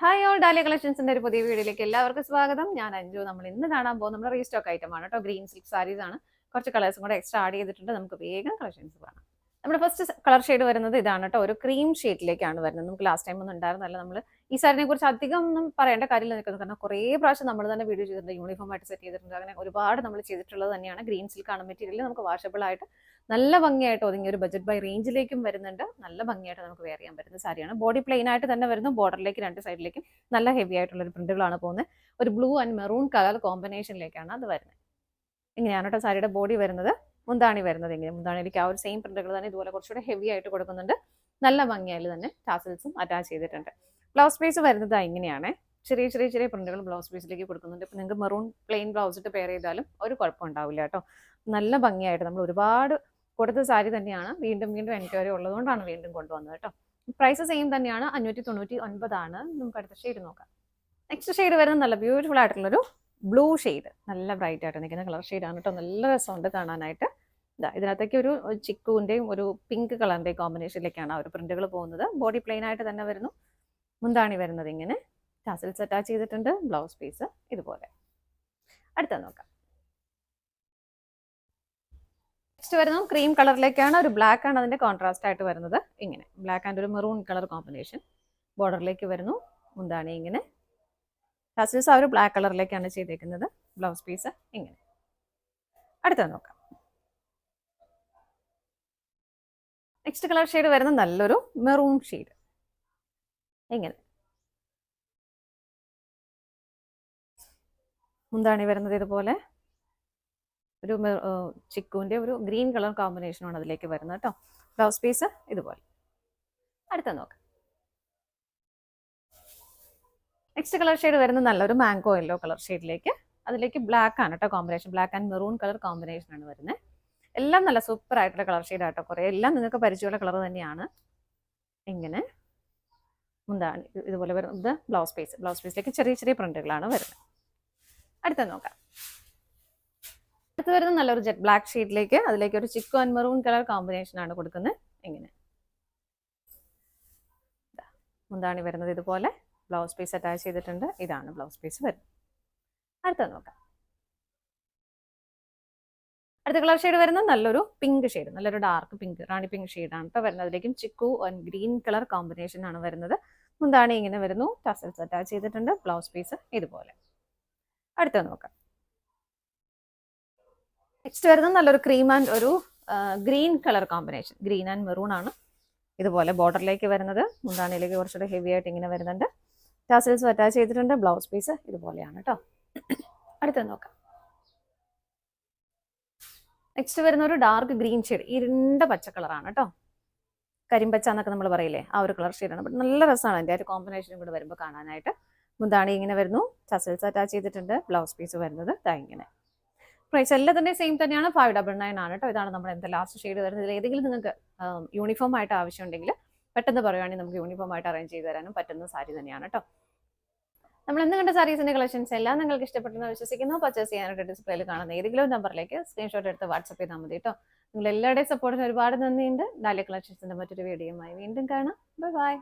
Hi all dahlia കളക്ഷൻസിന്റെ ഒരു പുതിയ വീഡിയോയിലേക്ക് എല്ലാവർക്കും സ്വാഗതം. ഞാൻ അഞ്ജു. നമ്മൾ ഇന്ന് കാണാൻ പോകുന്നത് നമ്മുടെ റീസ്റ്റോക്ക് ഐറ്റം ആണ് കേട്ടോ. ഗ്രീൻ സിൽക്ക് സാരീസ് ആണ്. കുറച്ച് കളേഴ്സും കൂടെ എക്സ്ട്രാ ആഡ് ചെയ്തിട്ടുണ്ട്. നമുക്ക് വേഗം കളക്ഷൻസ് കാണാം. നമ്മുടെ ഫസ്റ്റ് കളർ ഷെയ്ഡ് വരുന്നത് ഇതാണ് കേട്ടോ. ഒരു ക്രീം ഷെയ്ഡിലേക്കാണ് വരുന്നത്. നമുക്ക് ലാസ്റ്റ് ടൈം ഒന്നും ഉണ്ടായിരുന്നല്ല. നമ്മൾ ഈ സാരിനെ കുറിച്ച് അധികം ഒന്നും പറയേണ്ട കാര്യമില്ല നിൽക്കുന്നത്. കാരണം കുറേ പ്രാവശ്യം നമ്മൾ തന്നെ വീഡിയോ ചെയ്തിട്ടുണ്ട്, യൂണിഫോം ആയിട്ട് സെറ്റ് ചെയ്തിട്ടുണ്ട്. അങ്ങനെ ഒരുപാട് നമ്മൾ ചെയ്തിട്ടുള്ളത് തന്നെയാണ്. ഗ്രീൻ സിൽക്ക് ആണ് മെറ്റീരിയൽ. നമുക്ക് വാഷബിൾ ആയിട്ട് നല്ല ഭംഗിയായിട്ട് ഒതുങ്ങിയ ഒരു ബജറ്റ് ബൈ റേഞ്ചിലേക്കും വരുന്നുണ്ട്. നല്ല ഭംഗിയായിട്ട് നമുക്ക് വെയർ ചെയ്യാൻ പറ്റുന്ന സാരിയാണ്. ബോഡി പ്ലെയിൻ ആയിട്ട് തന്നെ വരുന്നു. ബോർഡറിലേക്ക് രണ്ട് സൈഡിലേക്കും നല്ല ഹെവി ആയിട്ടുള്ള ഒരു പ്രിന്റുകളാണ് പോകുന്നത്. ഒരു ബ്ലൂ ആൻഡ് മെറൂൺ കളർ കോമ്പിനേഷനിലേക്കാണ് അത് വരുന്നത്. ഇങ്ങനെയാണ് കേട്ടോ സാരിയുടെ ബോഡി വരുന്നത്. മുന്താണി വരുന്നത് ഇങ്ങനെ. മുന്താണിയിലേക്ക് ആ ഒരു സെയിം പ്രിന്റുകൾ തന്നെ ഇതുപോലെ കുറച്ചുകൂടെ ഹെവി ആയിട്ട് കൊടുക്കുന്നുണ്ട്. നല്ല ഭംഗിയായി തന്നെ ടാസൽസും അറ്റാച്ച് ചെയ്തിട്ടുണ്ട്. ബ്ലൗസ് പീസ് വരുന്നത് ഇങ്ങനെയാണ്. ചെറിയ ചെറിയ ചെറിയ പ്രിന്റുകൾ ബ്ലൗസ് പീസിലേക്ക് കൊടുക്കുന്നുണ്ട്. ഇപ്പം നിങ്ങൾക്ക് മെറൂൺ പ്ലെയിൻ ബ്ലൗസ് ഇട്ട് പെയർ ചെയ്താലും ഒരു കുഴപ്പം ഉണ്ടാവില്ല കേട്ടോ. നല്ല ഭംഗിയായിട്ട് നമ്മൾ ഒരുപാട് കൊടുത്ത സാരി തന്നെയാണ്. വീണ്ടും വീണ്ടും എൻക്വയറി ഉള്ളതുകൊണ്ടാണ് വീണ്ടും കൊണ്ടുവന്നത് കേട്ടോ. പ്രൈസ് സെയിം തന്നെയാണ്. 599 ആണ്. നമുക്ക് അടുത്ത ഷെയ്ഡ് നോക്കാം. നെക്സ്റ്റ് ഷെയ്ഡ് വരുന്നത് നല്ല ബ്യൂട്ടിഫുൾ ആയിട്ടുള്ളൊരു ബ്ലൂ ഷെയ്ഡ്. നല്ല ബ്രൈറ്റ് ആയിട്ട് നിൽക്കുന്ന കളർ ഷെയ്ഡാണ് കേട്ടോ. നല്ല രസമുണ്ട് കാണാനായിട്ട്. ഇതിനകത്തേക്ക് ഒരു ചിക്കുവിൻ്റെയും ഒരു പിങ്ക് കളറിൻ്റെയും കോമ്പിനേഷനിലേക്കാണ് ആ ഒരു പ്രിന്റുകൾ പോകുന്നത്. ബോഡി പ്ലെയിൻ ആയിട്ട് തന്നെ വരുന്നു. മുന്താണി വരുന്നത് ഇങ്ങനെ. ടാസൽസ് അറ്റാച്ച് ചെയ്തിട്ടുണ്ട്. ബ്ലൗസ് പീസ് ഇതുപോലെ. അടുത്ത നോക്കാം. നെക്സ്റ്റ് വരുന്നത് ക്രീം കളറിലേക്കാണ്. ഒരു ബ്ലാക്ക് ആണ് അതിന്റെ കോൺട്രാസ്റ്റ് ആയിട്ട് വരുന്നത്. ഇങ്ങനെ ബ്ലാക്ക് ആൻഡ് ഒരു മെറൂൺ കളർ കോമ്പിനേഷൻ. ബോർഡറിലേക്ക് വരുന്നു. മുന്താണി ഇങ്ങനെ. ടാസൽസ് ആ ഒരു ബ്ലാക്ക് കളറിലേക്കാണ് ചെയ്തേക്കുന്നത്. ബ്ലൗസ് പീസ് ഇങ്ങനെ. അടുത്ത നോക്കാം. നെക്സ്റ്റ് കളർ ഷെയ്ഡ് വരുന്നത് നല്ലൊരു മെറൂൺ ഷെയ്ഡ്. ഇങ്ങനെ മുന്താണി വരുന്നത് ഇതുപോലെ ഒരു ചിക്കുവിൻ്റെ ഒരു ഗ്രീൻ കളർ കോമ്പിനേഷനാണ് അതിലേക്ക് വരുന്നത് കേട്ടോ. ബ്ലൗസ് പീസ് ഇതുപോലെ. അടുത്ത നോക്കാം. നെക്സ്റ്റ് കളർ ഷെയ്ഡ് വരുന്നത് നല്ലൊരു മാംഗോ യെല്ലോ കളർ ഷെയ്ഡിലേക്ക്. അതിലേക്ക് ബ്ലാക്ക് ആണ് കേട്ടോ combination. Black and maroon colour combination ആണ് വരുന്നത്. എല്ലാം നല്ല സൂപ്പർ ആയിട്ടുള്ള കളർ ഷെയ്ഡ് ആട്ടോ. കുറേ എല്ലാം നിങ്ങൾക്ക് പരിചയമുള്ള കളർ തന്നെയാണ്. ഇങ്ങനെ മുന്താണി ഇതുപോലെ വരുന്നത്. Blouse piece. ബ്ലൗസ് പീസിലേക്ക് ചെറിയ ചെറിയ പ്രിന്റുകളാണ് വരുന്നത്. അടുത്ത നോക്കാം. അടുത്ത് വരുന്നത് നല്ലൊരു ജെറ്റ് ബ്ലാക്ക് ഷെയ്ഡിലേക്ക്. അതിലേക്ക് ഒരു chikoo and maroon colour combination ആണ് കൊടുക്കുന്നത്. ഇങ്ങനെ മുന്താണി വരുന്നത് ഇതുപോലെ. ബ്ലൗസ് പീസ് അറ്റാച്ച് ചെയ്തിട്ടുണ്ട്. ഇതാണ് ബ്ലൗസ് പീസ് വരുന്നത്. അടുത്ത നോക്കാം. അടുത്ത കളർ ഷെയ്ഡ് വരുന്നത് നല്ലൊരു പിങ്ക് ഷെയ്ഡ്. നല്ലൊരു ഡാർക്ക് പിങ്ക്, റാണി പിങ്ക് ഷെയ്ഡാണ് ഇപ്പോൾ വരുന്നത്. അതിലേക്കും chikoo and green colour combination ആണ് വരുന്നത്. മുന്താണി ഇങ്ങനെ വരുന്നു. ടസൽസ് അറ്റാച്ച് ചെയ്തിട്ടുണ്ട്. ബ്ലൗസ് പീസ് ഇതുപോലെ. അടുത്ത നോക്കാം. നെക്സ്റ്റ് വരുന്നത് നല്ലൊരു ക്രീം ആൻഡ് ഒരു green colour combination. Green and maroon ആണ് ഇതുപോലെ ബോർഡറിലേക്ക് വരുന്നത്. മുന്താണിയിലേക്ക് കുറച്ചുകൂടെ ഹെവി ആയിട്ട് ഇങ്ങനെ വരുന്നുണ്ട്. ടാസൽസ് അറ്റാച്ച് ചെയ്തിട്ടുണ്ട്. ബ്ലൗസ് പീസ് ഇതുപോലെയാണ് കേട്ടോ. അടുത്ത നോക്കാം. നെക്സ്റ്റ് വരുന്ന ഒരു ഡാർക്ക് ഗ്രീൻ ഷെയ്ഡ്. ഇരുണ്ട പച്ച കളറാണ് കേട്ടോ. കരിമ്പച്ച എന്നൊക്കെ നമ്മൾ പറയില്ലേ, ആ ഒരു കളർ ഷെയ്ഡാണ്. ബട്ട് നല്ല രസമാണ് അതിൻ്റെ ഒരു കോമ്പിനേഷനും കൂടെ വരുമ്പോൾ കാണാനായിട്ട്. മുന്താണി ഇങ്ങനെ വരുന്നു. ടാസൽസ് അറ്റാച്ച് ചെയ്തിട്ടുണ്ട്. ബ്ലൗസ് പീസ് വരുന്നത് ഇങ്ങനെ. പ്രൈസ് എല്ലാം തന്നെ സെയിം തന്നെയാണ്. 599 ആണ് കേട്ടോ. ഇതാണ് നമ്മുടെ എന്താ ലാസ്റ്റ് ഷെയ്ഡ് വരുന്നത്. ഇതിൽ ഏതെങ്കിലും നിങ്ങൾക്ക് യൂണിഫോം ആയിട്ട് ആവശ്യമുണ്ടെങ്കിൽ പെട്ടെന്ന് പറയുവാണെങ്കിൽ നമുക്ക് യൂണിഫോം ആയിട്ട് അറേഞ്ച് ചെയ്ത് തരാനും പറ്റുന്ന സാരി തന്നെയാണ് കേട്ടോ. നമ്മൾ ഇന്ന് കണ്ട സാരീസിന്റെ കളക്ഷൻസ് എല്ലാം നിങ്ങൾക്ക് ഇഷ്ടപ്പെട്ടെന്ന് വിശ്വസിക്കുന്നു. പർച്ചേസ് ചെയ്യാനായിട്ട് ഡിസ്പ്ലേയിൽ കാണുന്ന ഏതെങ്കിലും നമ്പറിലേക്ക് സ്ക്രീൻഷോട്ട് എടുത്ത് വാട്സപ്പ് ചെയ്താൽ മതി കേട്ടോ. നിങ്ങൾ എല്ലാവരുടെയും സപ്പോർട്ടിന് ഒരുപാട് നന്ദിയുണ്ട്. ഡാലിയ കളക്ഷൻസിന്റെ മറ്റൊരു വീഡിയോയുമായി വീണ്ടും കാണാം. Bye bye.